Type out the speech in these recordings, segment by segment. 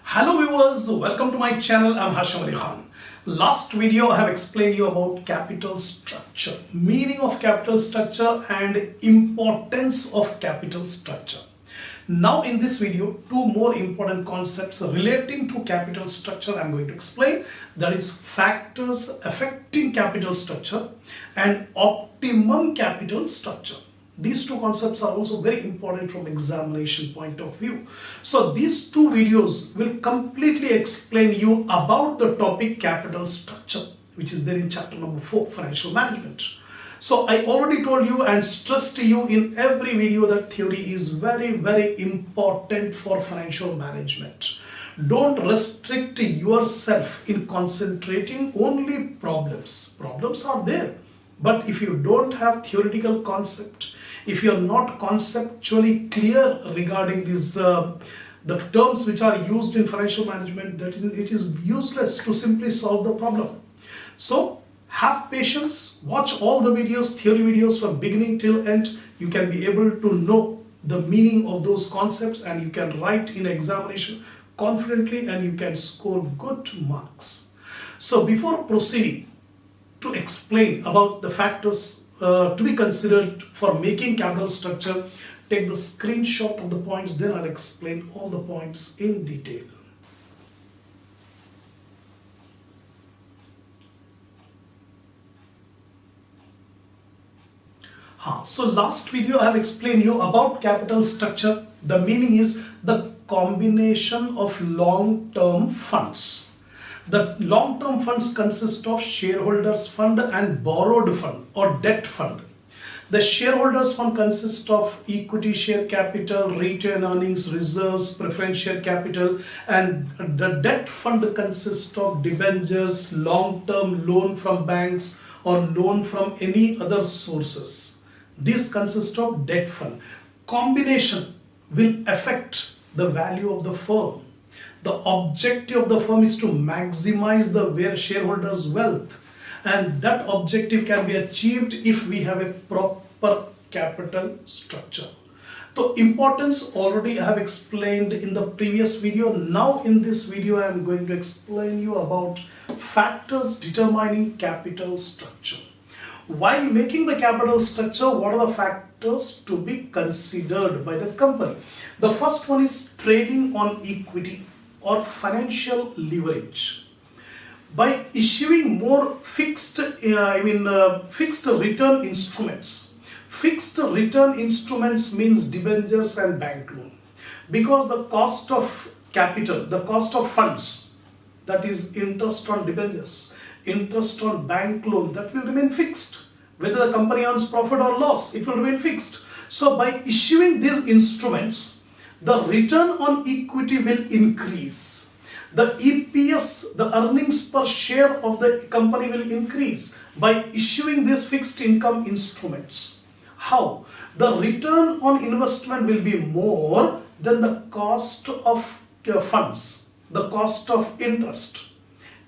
Hello viewers, welcome to my channel. I'm Hasham. Last video I have explained you about capital structure, meaning of capital structure and importance of capital structure. Now in this video, two more important concepts relating to capital structure I'm going to explain. That is factors affecting capital structure and optimum capital structure. These two concepts are also very important from examination point of view. So these two videos will completely explain you about the topic capital structure, which is there in chapter number 4, financial management. So I already told you and stressed to you in every video that theory is very important for financial management. Don't restrict yourself in concentrating only problems. Problems are there. But if you don't have theoretical concept, if you are not conceptually clear regarding these the terms which are used in financial management, it is useless to simply solve the problem. So have patience, watch all the videos, theory videos from beginning till end. You can be able to know the meaning of those concepts and you can write in examination confidently and you can score good marks. So before proceeding to explain about the factors to be considered for making capital structure, take the screenshot of the points, then I'll explain all the points in detail. So last video I have explained you about capital structure. The meaning is the combination of long-term funds. The long-term funds consist of shareholders fund and borrowed fund or debt fund. The shareholders fund consists of equity share capital, retained earnings, reserves, preference share capital, and the debt fund consists of debentures, long-term loan from banks or loan from any other sources. These consist of debt fund. Combination will affect the value of the firm. The objective of the firm is to maximize the shareholders' wealth, and that objective can be achieved if we have a proper capital structure. The importance already I have explained in the previous video. Now in this video I am going to explain you about factors determining capital structure. While making the capital structure, what are the factors to be considered by the company? The first one is trading on equity or financial leverage. By issuing more fixed return instruments. Fixed return instruments means debentures and bank loan. Because the cost of capital, the cost of funds, that is interest on debentures, interest on bank loan, that will remain fixed. Whether the company earns profit or loss, it will remain fixed. So by issuing these instruments, the return on equity will increase. The EPS, the earnings per share of the company will increase by issuing these fixed income instruments. How? The return on investment will be more than the cost of funds, the cost of interest.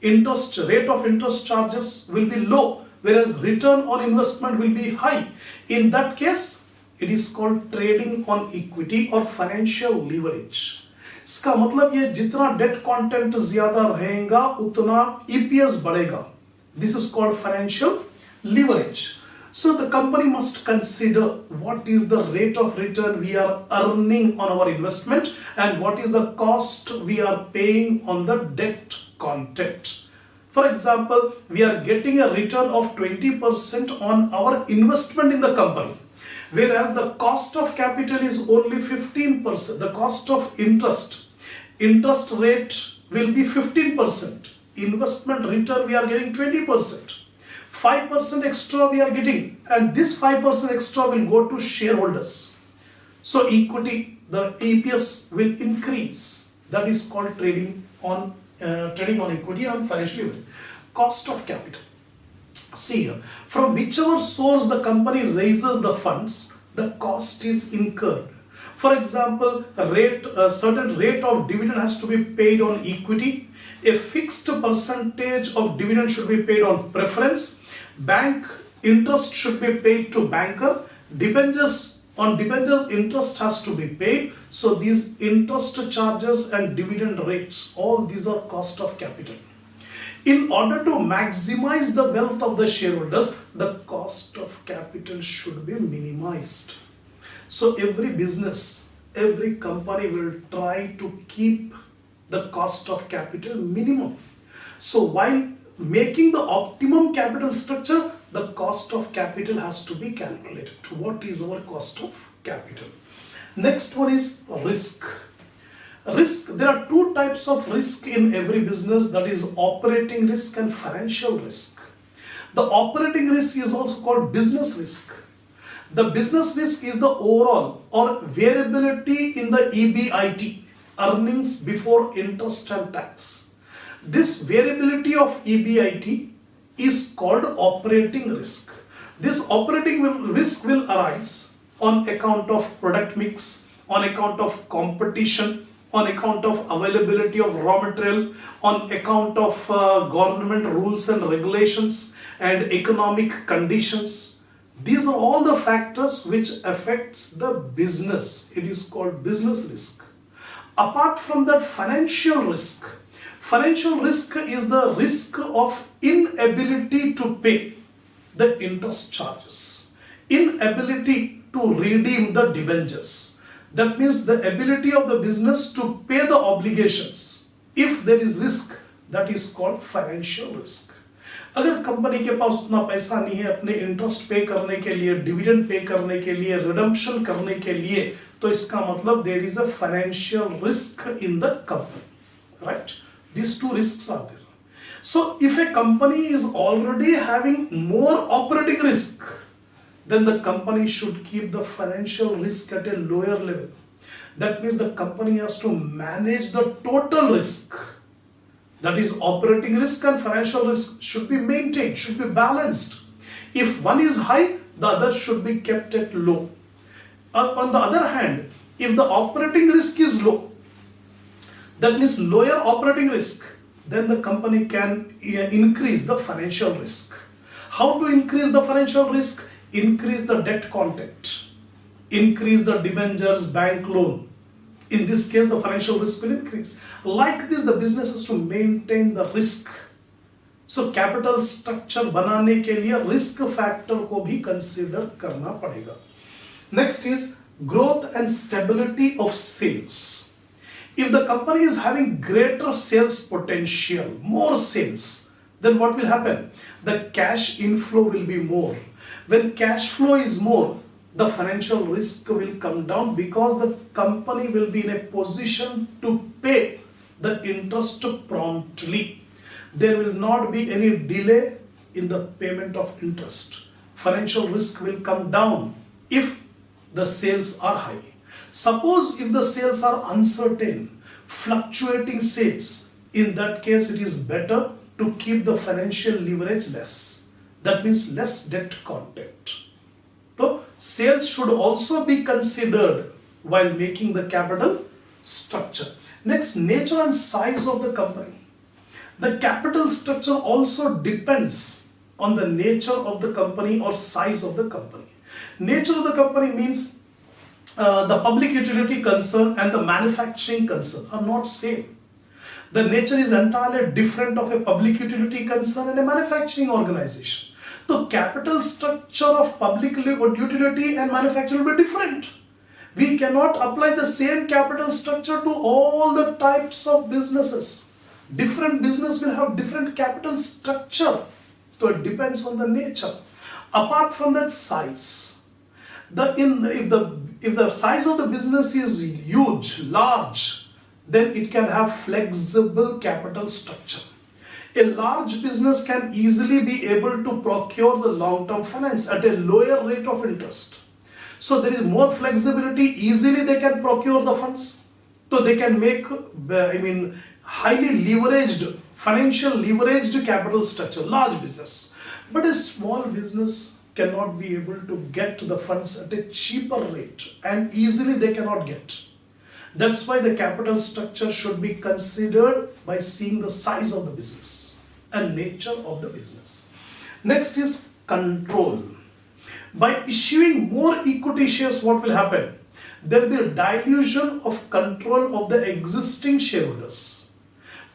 Rate of interest charges will be low, whereas return on investment will be high. In that case, it is called trading on equity or financial leverage. इसका मतलब ये जितना date content ज्यादा रहेगा उतना EPS बढ़ेगा. This is called financial leverage. So the company must consider what is the rate of return we are earning on our investment and what is the cost we are paying on the debt content. For example, we are getting a return of 20% on our investment in the company, whereas the cost of capital is only 15%. The cost of interest rate will be 15%. Investment return we are getting 20%. 5% extra we are getting, and this 5% extra will go to shareholders. So equity, the EPS will increase. That is called trading on equity and financial leverage. Cost of capital. See here, from whichever source the company raises the funds, the cost is incurred. For example, a certain rate of dividend has to be paid on equity. A fixed percentage of dividend should be paid on preference. Bank interest should be paid to banker. Debentures On debentures, interest has to be paid. So these interest charges and dividend rates, all these are cost of capital. In order to maximize the wealth of the shareholders, the cost of capital should be minimized. So every business, every company will try to keep the cost of capital minimum. So while making the optimum capital structure, the cost of capital has to be calculated. What is our cost of capital? Next one is risk. Risk, there are two types of risk in every business, that is operating risk and financial risk. The operating risk is also called business risk. The business risk is the overall or variability in the EBIT, earnings before interest and tax. This variability of EBIT is called operating risk. This operating risk will arise on account of product mix, on account of competition, on account of availability of raw material, on account of government rules and regulations and economic conditions. These are all the factors which affects the business. It is called business risk. Apart from that, financial risk. Financial risk is the risk of inability to pay the interest charges, inability to redeem the debentures. That means the ability of the business to pay the obligations. If there is risk, that is called financial risk. अगर company के पास उतना पैसा नहीं है अपने interest पे करने के लिए, डिविडेंड पे करने के लिए, रिडम्पशन करने के लिए, तो इसका मतलब there is a financial risk in the company, right? These two risks are there. So if a company is already having more operating risk, then the company should keep the financial risk at a lower level. That means the company has to manage the total risk. That is, operating risk and financial risk should be maintained, should be balanced. If one is high, the other should be kept at low. On the other hand, if the operating risk is low, that means lower operating risk, then the company can increase the financial risk. How to increase the financial risk? Increase the debt content, increase the debentures, bank loan. In this case, the financial risk will increase. Like this, the business has to maintain the risk. So capital structure बनाने के लिए risk factor को भी consider करना पड़ेगा. Next is growth and stability of sales. If the company is having greater sales potential, more sales, then what will happen? The cash inflow will be more. When cash flow is more, the financial risk will come down because the company will be in a position to pay the interest promptly. There will not be any delay in the payment of interest. Financial risk will come down if the sales are high. Suppose if the sales are uncertain, fluctuating sales, in that case it is better to keep the financial leverage less. That means less debt content. So sales should also be considered while making the capital structure. Next, nature and size of the company. The capital structure also depends on the nature of the company or size of the company. Nature of the company means the public utility concern and the manufacturing concern are not same. The nature is entirely different of a public utility concern and a manufacturing organization. The capital structure of public utility and manufacturing will be different. We cannot apply the same capital structure to all the types of businesses. Different business will have different capital structure. So it depends on the nature. Apart from that, size. If the size of the business is huge, large, then it can have flexible capital structure. A large business can easily be able to procure the long-term finance at a lower rate of interest. So there is more flexibility, easily they can procure the funds. So they can make, highly leveraged, financial leveraged capital structure, large business. But a small business cannot be able to get the funds at a cheaper rate and easily they cannot get. That's why the capital structure should be considered by seeing the size of the business and nature of the business. Next is control. By issuing more equity shares, what will happen? There will be a dilution of control of the existing shareholders.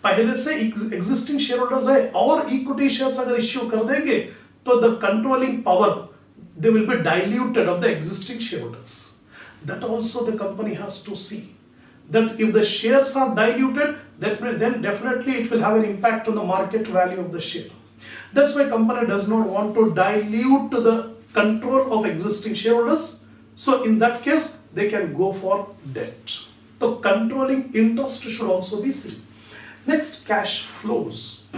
पहले से existing shareholders है और equity shares अगर issue कर देंगे तो the controlling power they will be diluted of the existing shareholders. That also the company has to see. That if the shares are diluted, then definitely it will have an impact on the market value of the share. That's why company does not want to dilute the control of existing shareholders. So in that case, they can go for debt. So controlling interest should also be seen. Next, cash flows.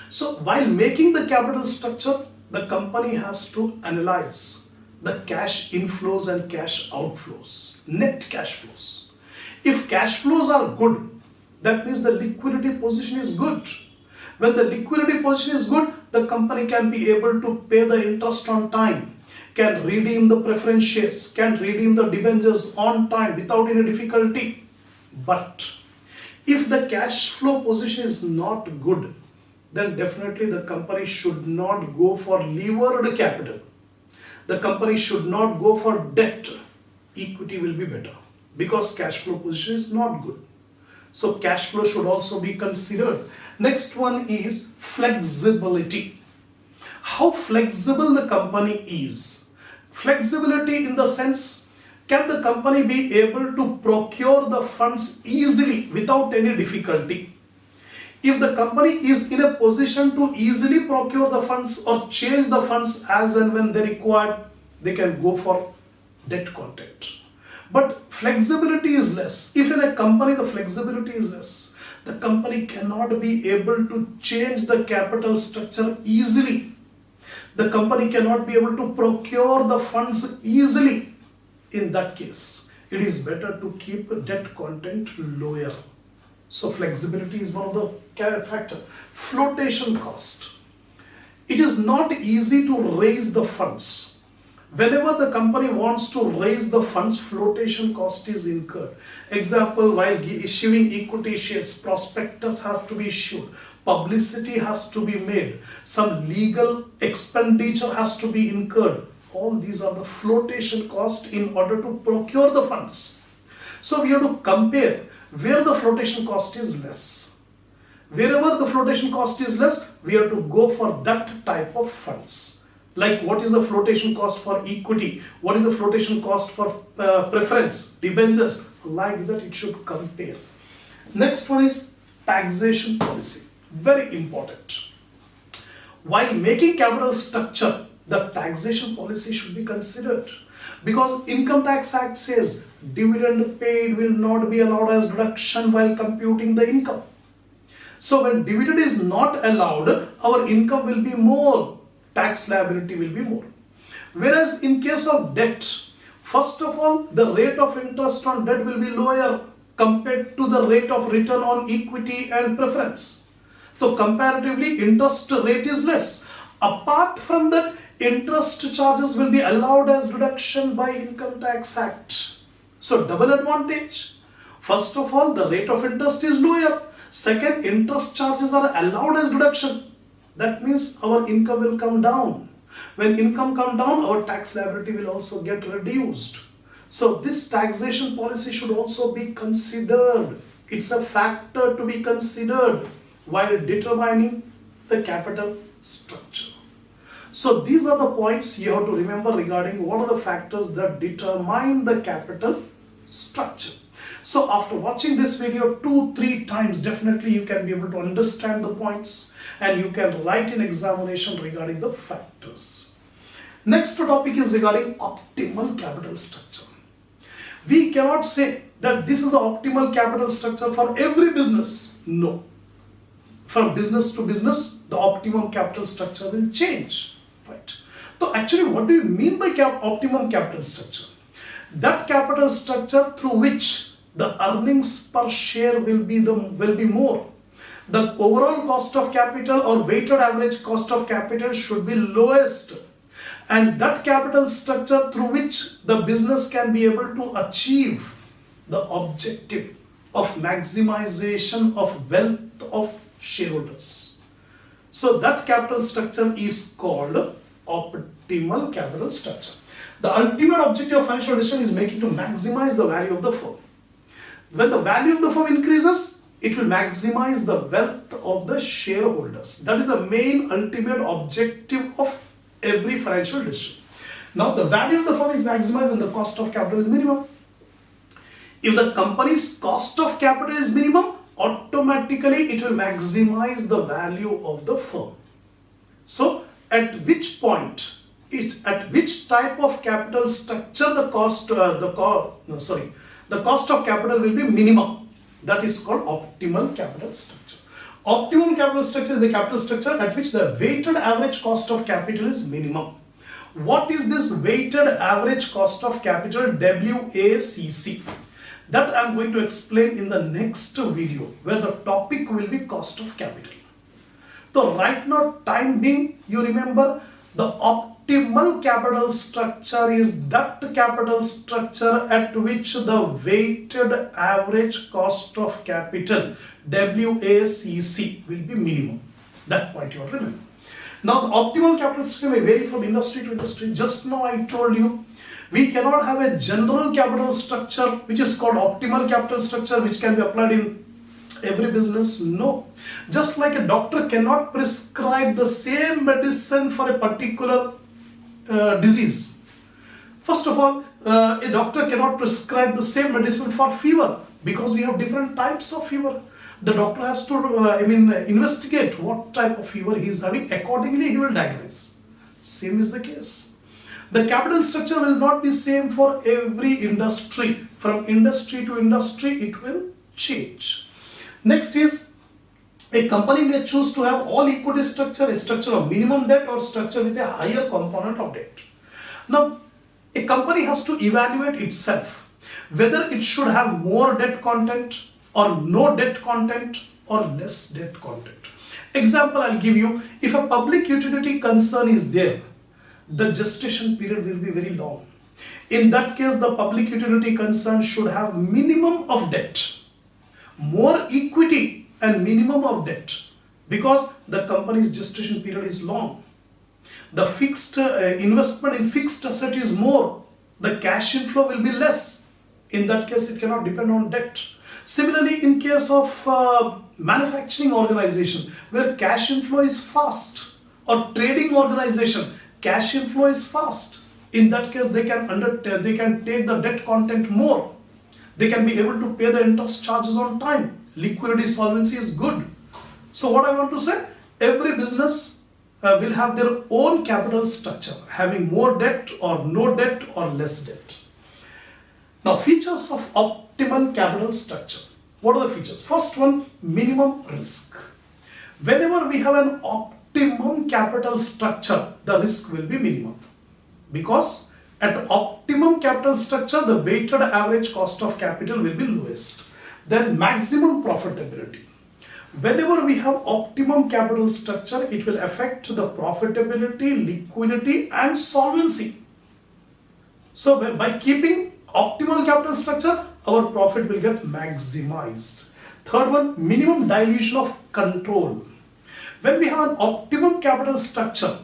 So while making the capital structure, the company has to analyze the cash inflows and cash outflows, net cash flows. If cash flows are good, that means the liquidity position is good. When the liquidity position is good, the company can be able to pay the interest on time, can redeem the preference shares, can redeem the debentures on time without any difficulty. But if the cash flow position is not good, then definitely the company should not go for levered capital. The company should not go for debt. Equity will be better because cash flow position is not good. So cash flow should also be considered. Next one is flexibility. How flexible the company is. Flexibility in the sense, can the company be able to procure the funds easily without any difficulty? If the company is in a position to easily procure the funds or change the funds as and when they require, they can go for debt content. But flexibility is less. If in a company the flexibility is less, the company cannot be able to change the capital structure easily. The company cannot be able to procure the funds easily. In that case, it is better to keep debt content lower. So flexibility is one of the factors. Flotation cost. It is not easy to raise the funds. Whenever the company wants to raise the funds, flotation cost is incurred. Example, while issuing equity shares, prospectus have to be issued, publicity has to be made, some legal expenditure has to be incurred. All these are the flotation cost in order to procure the funds. So we have to compare where the flotation cost is less. Wherever the flotation cost is less, we have to go for that type of funds. Like what is the flotation cost for equity? What is the flotation cost for preference, debentures? Like that it should compare. Next one is taxation policy. Very important. While making capital structure, the taxation policy should be considered. Because Income Tax Act says dividend paid will not be allowed as deduction while computing the income. So when dividend is not allowed, our income will be more, tax liability will be more. Whereas in case of debt, first of all, the rate of interest on debt will be lower compared to the rate of return on equity and preference. So comparatively, interest rate is less. Apart from that, interest charges will be allowed as deduction by Income Tax Act. So double advantage. First of all, the rate of interest is lower. Second, interest charges are allowed as deduction. That means our income will come down. When income comes down, our tax liability will also get reduced. So this taxation policy should also be considered. It's a factor to be considered while determining the capital structure. So these are the points you have to remember regarding what are the factors that determine the capital structure. So after watching this video 2-3 times, definitely you can be able to understand the points and you can write an examination regarding the factors. Next topic is regarding optimal capital structure. We cannot say that this is the optimal capital structure for every business. No. From business to business, the optimum capital structure will change. Right? So actually, what do you mean by optimum capital structure? That capital structure through which the earnings per share will be more. The overall cost of capital or weighted average cost of capital should be lowest. And that capital structure through which the business can be able to achieve the objective of maximization of wealth of shareholders. So that capital structure is called optimal capital structure. The ultimate objective of financial decision is making to maximize the value of the firm. When the value of the firm increases, it will maximize the wealth of the shareholders. That is the main ultimate objective of every financial decision. Now, the value of the firm is maximized when the cost of capital is minimum. If the company's cost of capital is minimum, automatically it will maximize the value of the firm. So, at which point, at which type of capital structure the cost of capital will be minimum. That is called optimal capital structure. Optimal capital structure is the capital structure at which the weighted average cost of capital is minimum. What is this weighted average cost of capital, WACC? That I am going to explain in the next video, where the topic will be cost of capital. So right now, time being, you remember the optimal capital structure is that capital structure at which the weighted average cost of capital, WACC, will be minimum. That point you have to remember. Now, the optimal capital structure may vary from industry to industry. Just now I told you, we cannot have a general capital structure which is called optimal capital structure which can be applied in every business. No. Just like a doctor cannot prescribe the same medicine for a particular disease. First of all, a doctor cannot prescribe the same medicine for fever because we have different types of fever. The doctor has to investigate what type of fever he is having. Accordingly, he will diagnose. Same is the case. The capital structure will not be same for every industry. From industry to industry, it will change. Next is, a company may choose to have all equity structure, a structure of minimum debt, or structure with a higher component of debt. Now, a company has to evaluate itself whether it should have more debt content or no debt content or less debt content. Example I'll give you, if a public utility concern is there, the gestation period will be very long. In that case, the public utility concern should have minimum of debt, more equity and minimum of debt, because the company's gestation period is long. The fixed investment in fixed asset is more, the cash inflow will be less. In that case, it cannot depend on debt. Similarly, in case of manufacturing organization where cash inflow is fast, or trading organization, cash inflow is fast. In that case, they can take the debt content more. They can be able to pay the interest charges on time. Liquidity solvency is good. So what I want to say, every business will have their own capital structure, having more debt or no debt or less debt. Now, features of optimal capital structure. What are the features? First one, minimum risk. Whenever we have an optimum capital structure, the risk will be minimum, because at optimum capital structure, the weighted average cost of capital will be lowest. Then maximum profitability. Whenever we have optimum capital structure, it will affect the profitability, liquidity and solvency. So by keeping optimal capital structure, our profit will get maximized. Third one, minimum dilution of control. When we have an optimum capital structure,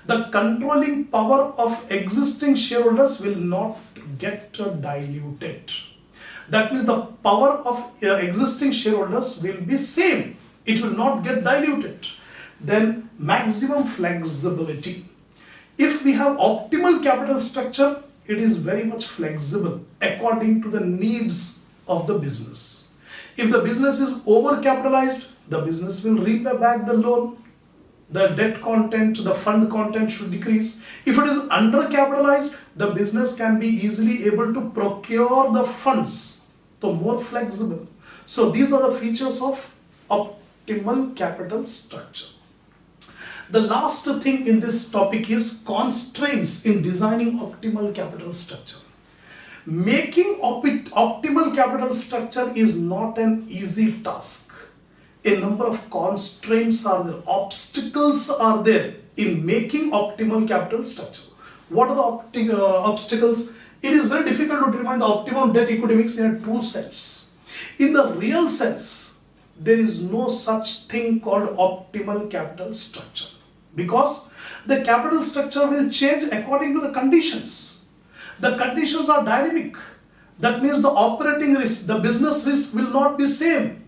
the controlling power of existing shareholders will not get diluted. That means the power of existing shareholders will be same. It will not get diluted. Then maximum flexibility. If we have optimal capital structure, it is very much flexible according to the needs of the business. If the business is overcapitalized, the business will repay back the loan. The debt content, the fund content should decrease. If it is undercapitalized, the business can be easily able to procure the funds. So more flexible. So these are the features of optimal capital structure. The last thing in this topic is constraints in designing optimal capital structure. Making optimal capital structure is not an easy task. A number of constraints are there, obstacles are there in making optimal capital structure. What are the obstacles? It is very difficult to determine the optimum debt equity mix in a true sense. In the real sense, there is no such thing called optimal capital structure, because The capital structure will change according to the conditions. The conditions are dynamic. That means the operating risk, the business risk will not be same.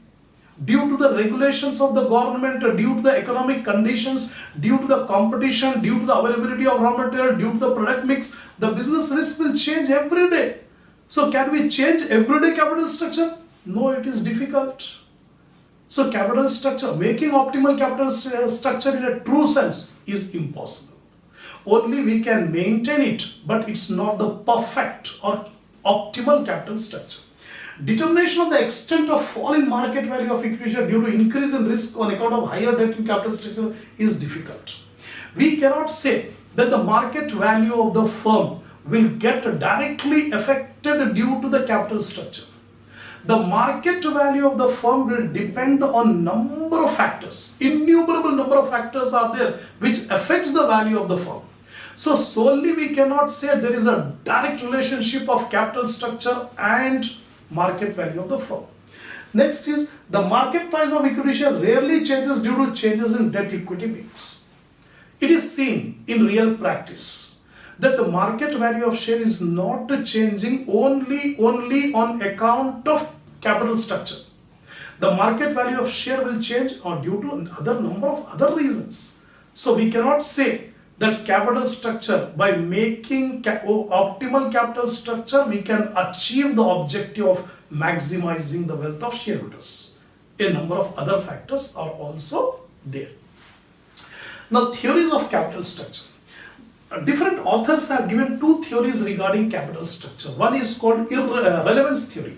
Due to the regulations of the government, due to the economic conditions, due to the competition, due to the availability of raw material, due to the product mix, the business risk will change every day. So can we change everyday capital structure? No, it is difficult. So capital structure, making optimal capital structure in a true sense is impossible. Only we can maintain it, but it's not the perfect or optimal capital structure. Determination of the extent of fall in market value of equity share due to increase in risk on account of higher debt in capital structure is difficult. We cannot say that the market value of the firm will get directly affected due to the capital structure. The market value of the firm will depend on number of factors. Innumerable number of factors are there which affects the value of the firm. So solely we cannot say there is a direct relationship of capital structure and market value of the firm. Next is the market price of equity share rarely changes due to changes in debt equity mix. It is seen in real practice that the market value of share is not changing only on account of capital structure. The market value of share will change or due to other number of other reasons. So we cannot say that capital structure, by making optimal capital structure, we can achieve the objective of maximizing the wealth of shareholders. A number of other factors are also there. Now, theories of capital structure. Different authors have given two theories regarding capital structure. One is called relevance theory.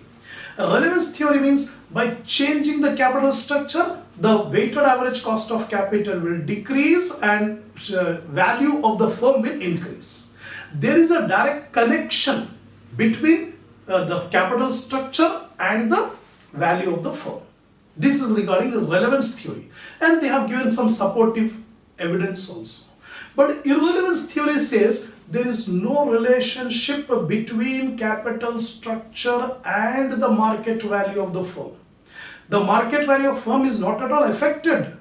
Relevance theory means by changing the capital structure, the weighted average cost of capital will decrease and value of the firm will increase. There is a direct connection between the capital structure and the value of the firm. This is regarding the relevance theory, and they have given some supportive evidence also. But irrelevance theory says there is no relationship between capital structure and the market value of the firm. The market value of firm is not at all affected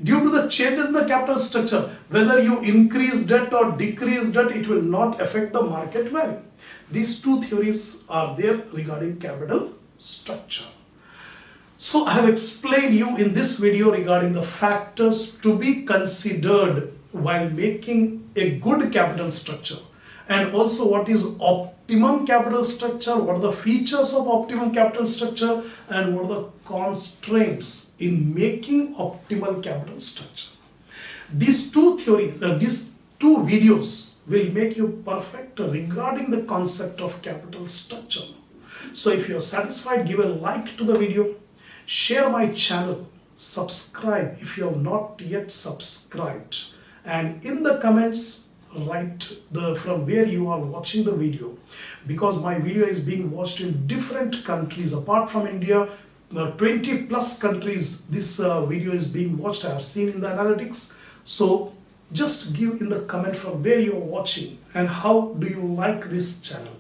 due to the changes in the capital structure. Whether you increase debt or decrease debt, it will not affect the market value. These two theories are there regarding capital structure. So I have explained you in this video regarding the factors to be considered while making a good capital structure, and also what is optimum capital structure, what are the features of optimum capital structure, and what are the constraints in making optimal capital structure. These two theories, these two videos will make you perfect regarding the concept of capital structure. So if you are satisfied, give a like to the video, share my channel, subscribe if you have not yet subscribed, and in the comments write from where you are watching the video, because my video is being watched in different countries apart from India. 20 plus countries this video is being watched. I have seen in the analytics. So just give in the comment from where you are watching and how do you like this channel.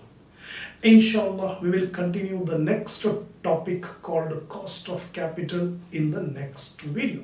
Inshallah, we will continue the next topic called cost of capital in the next video.